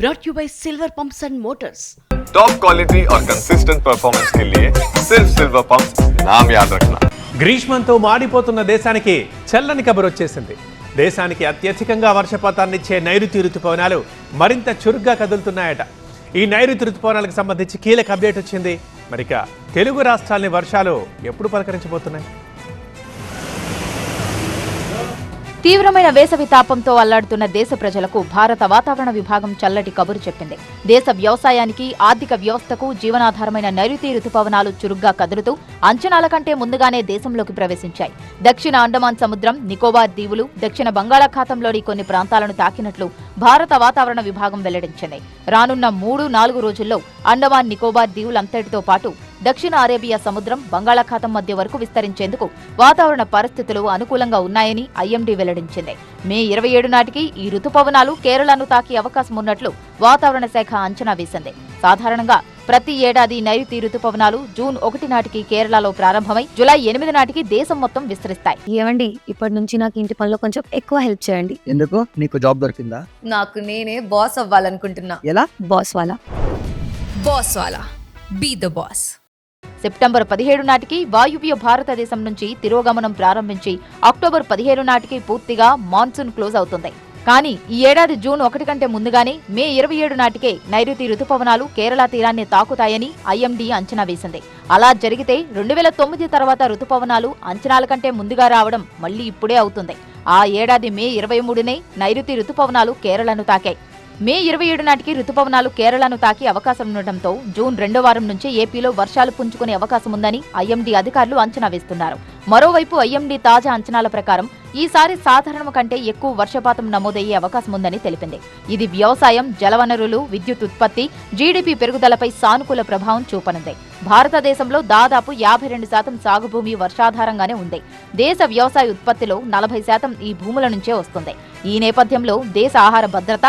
brought you by Silver Pumps and Motors. Top quality और consistent performance के लिए सिर्फ सिल्वर पंप्स नाम याद रखना. గ్రీష్మంతో మాడిపోతున్న దేశానికి చల్లని కబురు వచ్చేసింది. దేశానికి అత్యధికంగా వర్షపాతాన్ని ఇచ్చే నైరుతి రుతుపవనాలు మరింత చురుగ్గా కదులుతున్నాయట. ఈ నైరుతి రుతుపవనాలకు సంబంధించి కీలక అప్డేట్ వచ్చింది. మరిక తెలుగు రాష్ట్రాల్ని వర్షాలు ఎప్పుడు పలకరించబోతున్నాయి? తీవ్రమైన వేసవి తాపంతో అల్లాడుతున్న దేశ ప్రజలకు భారత వాతావరణ విభాగం చల్లటి కబురు చెప్పింది. దేశ వ్యవసాయానికి, ఆర్థిక వ్యవస్థకు జీవనాధారమైన నైరుతి రుతుపవనాలు చురుగ్గా కదులుతూ అంచనాల కంటే ముందుగానే దేశంలోకి ప్రవేశించాయి. దక్షిణ అండమాన్ సముద్రం, నికోబార్ దీవులు, దక్షిణ బంగాళాఖాతంలోని కొన్ని ప్రాంతాలను తాకినట్లు భారత వాతావరణ విభాగం వెల్లడించింది. రానున్న 3-4 రోజుల్లో అండమాన్ నికోబార్ దీవులంతటితో పాటు దక్షిణ అరేబియా సముద్రం, బంగాళాఖాతం మధ్య వరకు విస్తరించేందుకు వాతావరణ పరిస్థితులు అనుకూలంగా ఉన్నాయని ఐఎండీ వెల్లడించింది. మే 27 నాటికి ఈ రుతుపవనాలు కేరళను తాకే అవకాశం ఉన్నట్లు వాతావరణ శాఖ అంచనా వేసింది. సాధారణంగా ప్రతి ఏడాది నైరుతి రుతుపవనాలు జూన్ 1 నాటికి కేరళలో ప్రారంభమై జూలై 8 నాటికి దేశం మొత్తం విస్తరిస్తాయి. ఏమండి, ఇప్పటి నుంచి నాకు ఇంటి పనిలో కొంచెం ఎక్కువ హెల్ప్ చేయండి. ఎందుకు? నీకు జాబ్ దొరికిందా? నాకు నేనే బాస్ అవ్వాలనుకుంటున్నా. ఎలా? బాస్ వాలా బీ ద బాస్. సెప్టెంబర్ 17 నాటికి వాయువ్య భారతదేశం నుంచి తిరోగమనం ప్రారంభించి అక్టోబర్ 15 నాటికి పూర్తిగా మాన్సూన్ క్లోజ్ అవుతుంది. కానీ ఈ ఏడాది జూన్ 1 కంటే ముందుగానే మే 27 నాటికే నైరుతి రుతుపవనాలు కేరళ తీరాన్ని తాకుతాయని ఐఎండీ అంచనా వేసింది. అలా జరిగితే 2009 తర్వాత రుతుపవనాలు అంచనాల కంటే ముందుగా రావడం మళ్లీ ఇప్పుడే అవుతుంది. ఆ ఏడాది మే 23నే నైరుతి రుతుపవనాలు కేరళను తాకాయి. మే 27 నాటికి రుతుపవనాలు కేరళను తాకి అవకాశం ఉండటంతో జూన్ 2వ వారం నుంచి ఏపీలో వర్షాలు పుంజుకునే అవకాశం ఉందని ఐఎండీ అధికారులు అంచనా వేస్తున్నారు. మరోవైపు ఐఎండీ తాజా అంచనాల ప్రకారం ఈసారి సాధారణం కంటే ఎక్కువ వర్షపాతం నమోదయ్యే అవకాశం ఉందని తెలిపింది. ఇది వ్యవసాయం, జలవనరులు, విద్యుత్ ఉత్పత్తి, జీడీపీ పెరుగుదలపై సానుకూల ప్రభావం చూపనుంది. భారతదేశంలో దాదాపు 52% సాగు భూమి వర్షాధారంగానే ఉంది. దేశ వ్యవసాయ ఉత్పత్తిలో 40% ఈ భూముల నుంచే వస్తుంది. ఈ నేపథ్యంలో దేశ ఆహార భద్రత,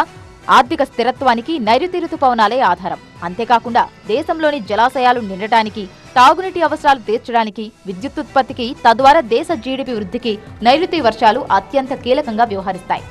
ఆర్థిక స్థిరత్వానికి నైరుతి రుతుపవనాలే ఆధారం. అంతేకాకుండా దేశంలోని జలాశయాలు నిండటానికి, తాగునీటి అవసరాలు తీర్చడానికి, విద్యుత్ ఉత్పత్తికి, తద్వారా దేశ జీడీపీ వృద్ధికి నైరుతి వర్షాలు అత్యంత కీలకంగా వ్యవహరిస్తాయి.